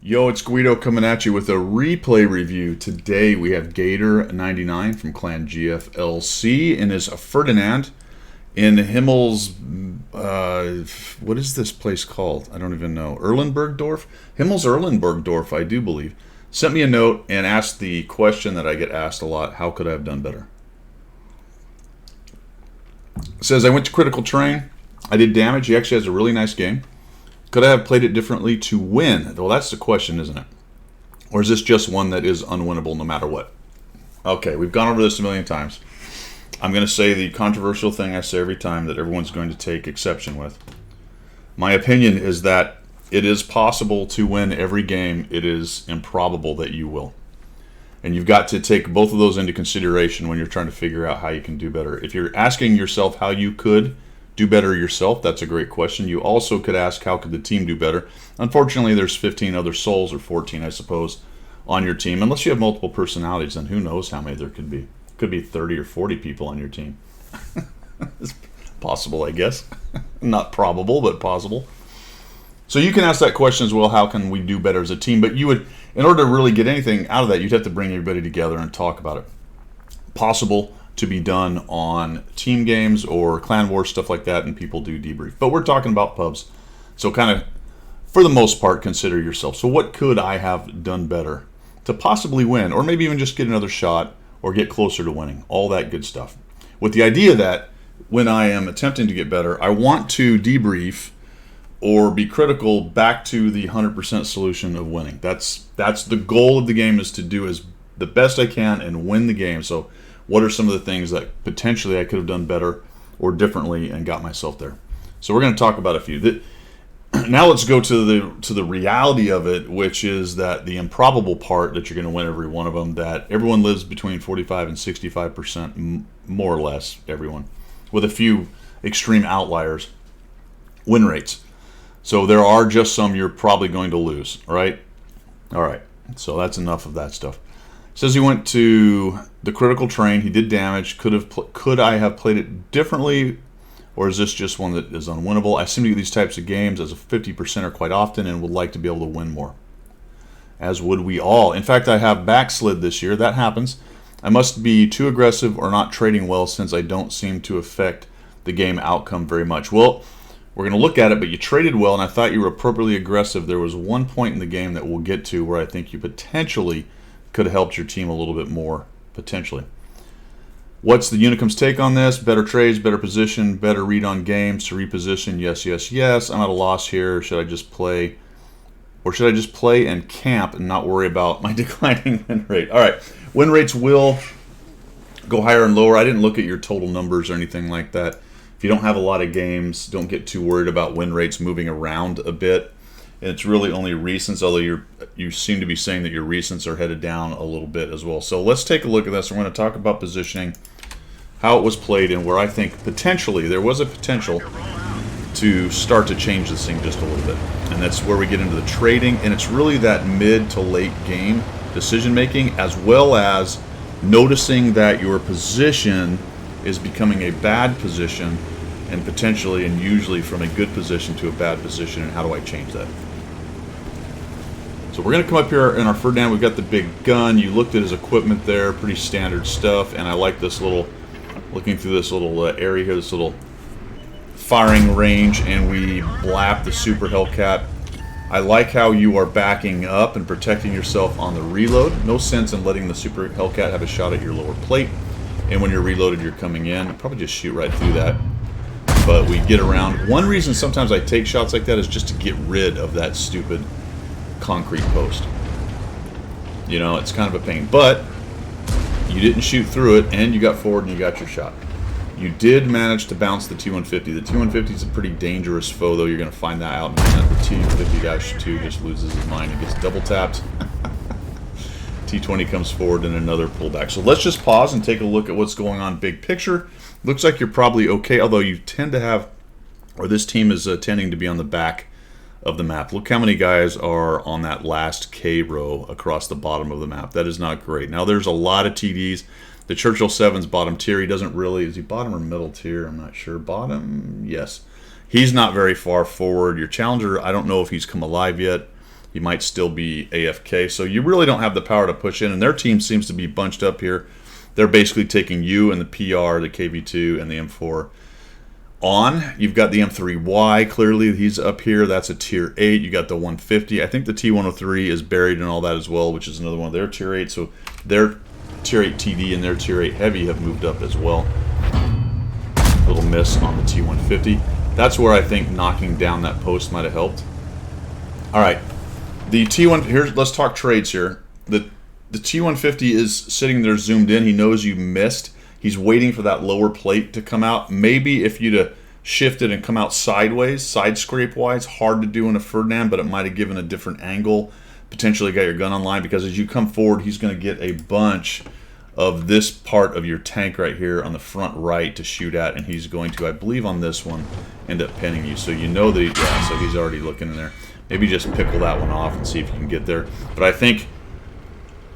Yo, it's Guido coming at you with a replay review. Today we have Gator99 from Clan GFLC and his Ferdinand in Himmel's, what is this place called? I don't even know. Erlenbergdorf? Himmel's Erlenbergdorf, I do believe. Sent me a note and asked the question that I get asked a lot: how could I have done better? Says, I went to Critical Train. I did damage. He actually has a really nice game. Could I have played it differently to win? Well, that's the question, isn't it? Or is this just one that is unwinnable no matter what? Okay, we've gone over this a million times. I'm going to say the controversial thing I say every time that everyone's going to take exception with. My opinion is that it is possible to win every game. It is improbable that you will. And you've got to take both of those into consideration when you're trying to figure out how you can do better. If you're asking yourself how you could do better yourself, that's a great question. You also could ask, how could the team do better? Unfortunately, there's 15 other souls, or 14, I suppose, on your team. Unless you have multiple personalities, then who knows how many there could be. Could be 30 or 40 people on your team. It's possible, I guess. Not probable, but possible. So you can ask that question as well: how can we do better as a team? But you would, in order to really get anything out of that, you'd have to bring everybody together and talk about it. Possible to be done on team games or clan wars, stuff like that, and people do debrief. But we're talking about pubs. So kind of, for the most part, consider yourself. So what could I have done better to possibly win? Or maybe even just get another shot or get closer to winning. All that good stuff. With the idea that when I am attempting to get better, I want to debrief or be critical back to the 100% solution of winning. That's the goal of the game, is to do as the best I can and win the game. So what are some of the things that potentially I could have done better or differently and got myself there? So we're going to talk about a few. Now let's go to the reality of it, which is that the improbable part, that you're going to win every one of them, that everyone lives between 45 and 65%, more or less everyone, with a few extreme outliers, win rates. So there are just some you're probably going to lose, right? All right, so that's enough of that stuff. Says he went to the Critical Train. He did damage. Could I have played it differently, or is this just one that is unwinnable? I seem to get these types of games as a 50%er quite often and would like to be able to win more. As would we all. In fact, I have backslid this year. That happens. I must be too aggressive or not trading well, since I don't seem to affect the game outcome very much. Well, we're going to look at it, but you traded well, and I thought you were appropriately aggressive. There was one point in the game that we'll get to where I think you potentially could have helped your team a little bit more, potentially. What's the Unicum's take on this? Better trades, better position, better read on games to reposition. Yes, yes, yes. I'm at a loss here. Should I just play, or should I just play and camp and not worry about my declining win rate? All right, win rates will go higher and lower. I didn't look at your total numbers or anything like that. If you don't have a lot of games, don't get too worried about win rates moving around a bit. And it's really only recents, although you seem to be saying that your recents are headed down a little bit as well. So let's take a look at this. We're going to talk about positioning, how it was played, and where I think potentially there was a potential to start to change this thing just a little bit. And that's where we get into the trading, and it's really that mid to late game decision making, as well as noticing that your position is becoming a bad position, and potentially and usually from a good position to a bad position, and how do I change that? So we're going to come up here in our Ferdinand. We've got the big gun. You looked at his equipment there, pretty standard stuff, and I like this little, looking through this little area here, this little firing range, and we blap the Super Hellcat. I like how you are backing up and protecting yourself on the reload. No sense in letting the Super Hellcat have a shot at your lower plate, and when you're reloaded, you're coming in. Probably just shoot right through that. But we get around. One reason sometimes I take shots like that is just to get rid of that stupid concrete post. You know, it's kind of a pain. But you didn't shoot through it, and you got forward and you got your shot. You did manage to bounce the T-150. The T-150 is a pretty dangerous foe, though. You're going to find that out in a minute. The T-50-2 just loses his mind and gets double tapped. T-20 comes forward and another pullback. So let's just pause and take a look at what's going on big picture. Looks like you're probably okay, although you tend to have, or this team is tending to be on the back of the map. Look how many guys are on that last K row across the bottom of the map. That is not great. Now there's a lot of TDs. The Churchill 7's bottom tier. He doesn't really, is he bottom or middle tier? I'm not sure. Bottom, yes. He's not very far forward. Your Challenger, I don't know if he's come alive yet. He might still be AFK. So you really don't have the power to push in. And their team seems to be bunched up here. They're basically taking you and the PR, the KV2, and the M4 on. You've got the M3Y. Clearly, he's up here. That's a tier 8. You got the 150. I think the T103 is buried in all that as well, which is another one of their tier 8. So their tier 8 TD and their tier 8 heavy have moved up as well. Little miss on the T150. That's where I think knocking down that post might have helped. All right. The T1, here's, let's talk trades here. The T150 is sitting there zoomed in. He knows you missed. He's waiting for that lower plate to come out. Maybe if you'd have shifted and come out sideways, side scrape-wise, hard to do in a Ferdinand, but it might have given a different angle. Potentially got your gun online, because as you come forward, he's going to get a bunch of this part of your tank right here on the front right to shoot at, and he's going to, I believe on this one, end up pinning you. So you know that yeah, so he's already looking in there. Maybe just pickle that one off and see if you can get there. But I think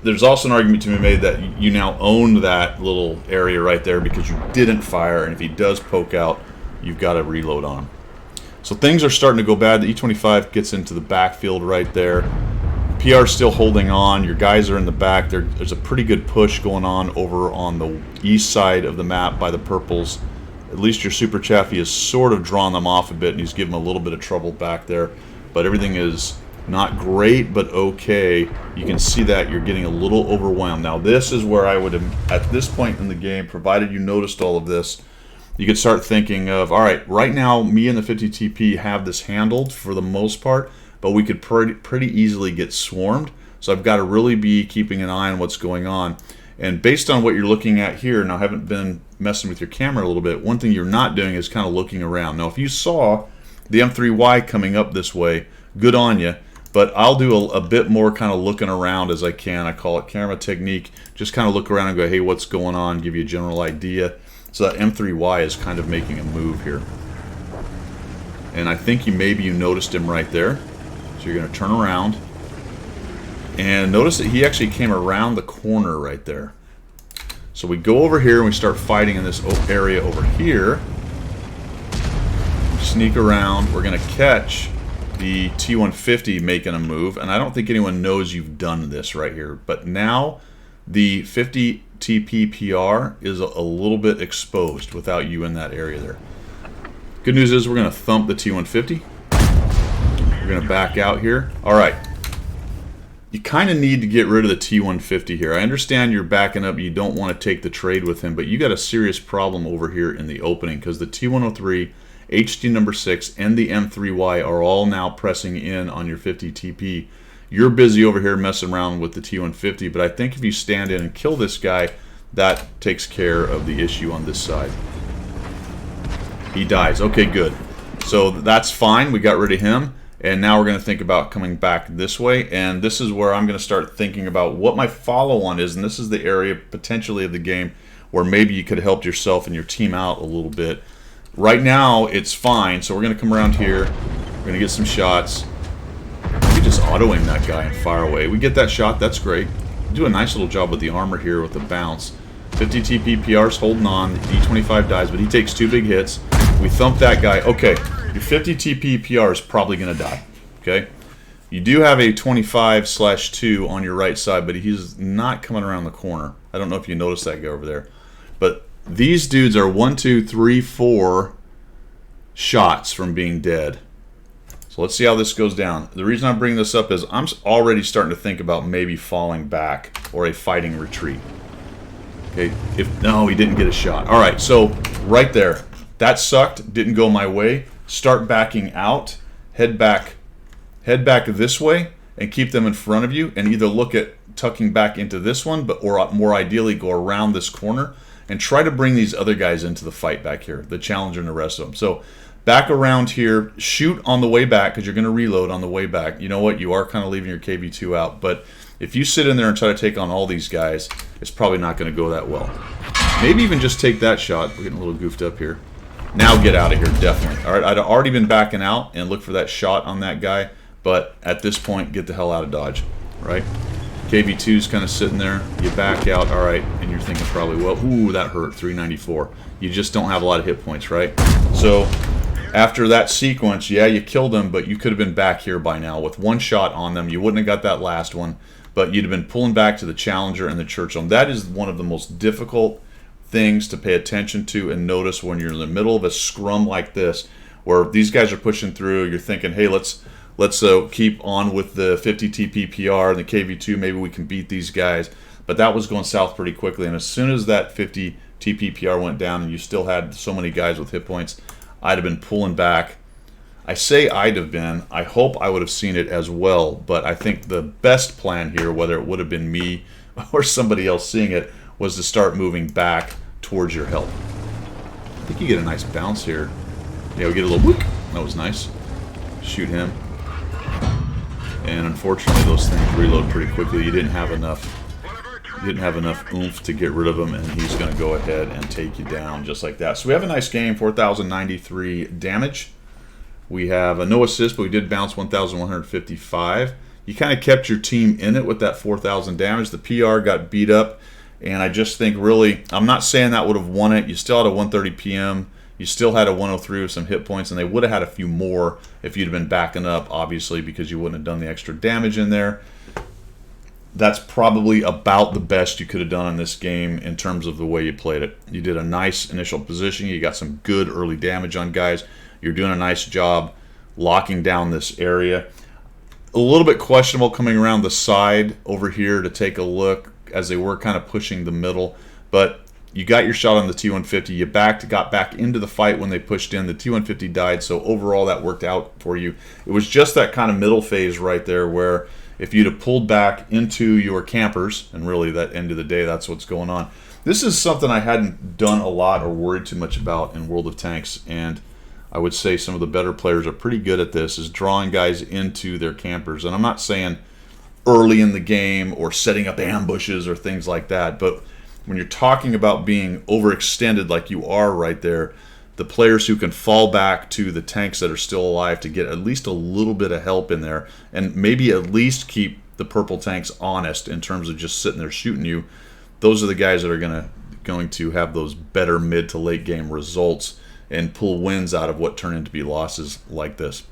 there's also an argument to be made that you now own that little area right there because you didn't fire, and if he does poke out, you've got to reload on him. So things are starting to go bad. The E25 gets into the backfield right there. PR's still holding on. Your guys are in the back. There's a pretty good push going on over on the east side of the map by the purples. At least your Super Chaffee has sort of drawn them off a bit, and he's given them a little bit of trouble back there. But everything is not great, but okay. You can see that you're getting a little overwhelmed. Now this is where I would have, at this point in the game, provided you noticed all of this, you could start thinking of, all right, right now me and the 50 TP have this handled for the most part, but we could pretty easily get swarmed. So I've got to really be keeping an eye on what's going on. And based on what you're looking at here, now I haven't been messing with your camera a little bit, one thing you're not doing is kind of looking around. Now if you saw the M3Y coming up this way, good on you. But I'll do a bit more kind of looking around as I can. I call it camera technique. Just kind of look around and go, hey, what's going on? Give you a general idea. So that M3Y is kind of making a move here. And I think maybe you noticed him right there. So you're going to turn around. And notice that he actually came around the corner right there. So we go over here and we start fighting in this area over here. Sneak around. We're going to catch the T150 making a move, and I don't think anyone knows you've done this right here, but now the 50 TP PR is a little bit exposed without you in that area there. Good news is we're going to thump the T150. We're going to back out here. All right. You kind of need to get rid of the T150 here. I understand you're backing up. You don't want to take the trade with him, but you got a serious problem over here in the opening because the T103, HD number 6, and the M3Y are all now pressing in on your 50 TP. You're busy over here messing around with the T150, but I think if you stand in and kill this guy, that takes care of the issue on this side. He dies. Okay, good. So that's fine. We got rid of him, and now we're going to think about coming back this way, and this is where I'm going to start thinking about what my follow-on is, and this is the area potentially of the game where maybe you could have helped yourself and your team out a little bit. Right now, it's fine, so we're going to come around here. We're going to get some shots. We just auto-aim that guy and fire away. We get that shot, that's great. We do a nice little job with the armor here with the bounce. 50 TP PR's holding on. The D25 dies, but he takes 2 big hits. We thump that guy. Okay, your 50 TP PR is probably going to die. Okay? You do have a 25/2 on your right side, but he's not coming around the corner. I don't know if you noticed that guy over there. But these dudes are 1, 2, 3, 4 shots from being dead. So let's see how this goes down. The reason I'm bringing this up is I'm already starting to think about maybe falling back or a fighting retreat. Okay, no, he didn't get a shot. All right, so right there, that sucked. Didn't go my way. Start backing out. Head back this way and keep them in front of you, and either look at tucking back into this one, or more ideally go around this corner and try to bring these other guys into the fight back here, the Challenger and the rest of them. So back around here, shoot on the way back because you're going to reload on the way back. You know what? You are kind of leaving your KV2 out, but if you sit in there and try to take on all these guys, it's probably not going to go that well. Maybe even just take that shot. We're getting a little goofed up here. Now get out of here, definitely. All right, I'd already been backing out and look for that shot on that guy, but at this point, get the hell out of Dodge, right? KV2's kind of sitting there. You back out, all right, and you're thinking probably, well, ooh, that hurt, 394. You just don't have a lot of hit points, right? So After that sequence, yeah, you killed them, but you could have been back here by now with one shot on them. You wouldn't have got that last one, but you'd have been pulling back to the Challenger and the Churchill. And that is one of the most difficult things to pay attention to and notice when you're in the middle of a scrum like this, where these guys are pushing through. You're thinking, hey, let's keep on with the 50 TP PR and the KV2. Maybe we can beat these guys. But that was going south pretty quickly. And as soon as that 50 TP PR went down and you still had so many guys with hit points, I'd have been pulling back. I say I'd have been. I hope I would have seen it as well. But I think the best plan here, whether it would have been me or somebody else seeing it, was to start moving back towards your help. I think you get a nice bounce here. Yeah, we get a little whoop. That was nice. Shoot him. And unfortunately, those things reload pretty quickly. You didn't have enough. You didn't have enough oomph to get rid of him, and he's going to go ahead and take you down just like that. So we have a nice game, 4,093 damage. We have a no assist, but we did bounce 1,155. You kind of kept your team in it with that 4,000 damage. The PR got beat up, and I just think really, I'm not saying that would have won it. You still had a 130 PM. You still had a 103 with some hit points, and they would have had a few more if you'd have been backing up, obviously, because you wouldn't have done the extra damage in there. That's probably about the best you could have done in this game in terms of the way you played it. You did a nice initial position. You got some good early damage on guys. You're doing a nice job locking down this area. A little bit questionable coming around the side over here to take a look as they were kind of pushing the middle, but you got your shot on the T-150. You got back into the fight when they pushed in. The T-150 died, so overall that worked out for you. It was just that kind of middle phase right there where if you'd have pulled back into your campers, and really that end of the day, that's what's going on. This is something I hadn't done a lot or worried too much about in World of Tanks, and I would say some of the better players are pretty good at this, is drawing guys into their campers. And I'm not saying early in the game or setting up ambushes or things like that, but when you're talking about being overextended like you are right there, the players who can fall back to the tanks that are still alive to get at least a little bit of help in there, and maybe at least keep the purple tanks honest in terms of just sitting there shooting you, those are the guys that are going to have those better mid to late game results and pull wins out of what turn into be losses like this.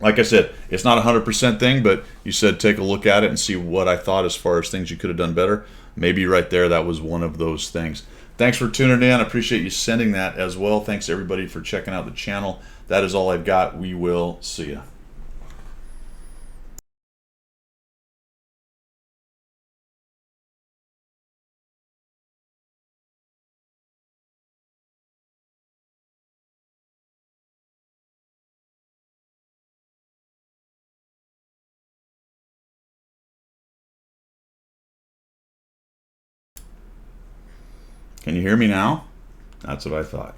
Like I said, it's not a 100% thing, but you said take a look at it and see what I thought as far as things you could have done better. Maybe right there that was one of those things. Thanks for tuning in. I appreciate you sending that as well. Thanks everybody for checking out the channel. That is all I've got. We will see you. Can you hear me now? That's what I thought.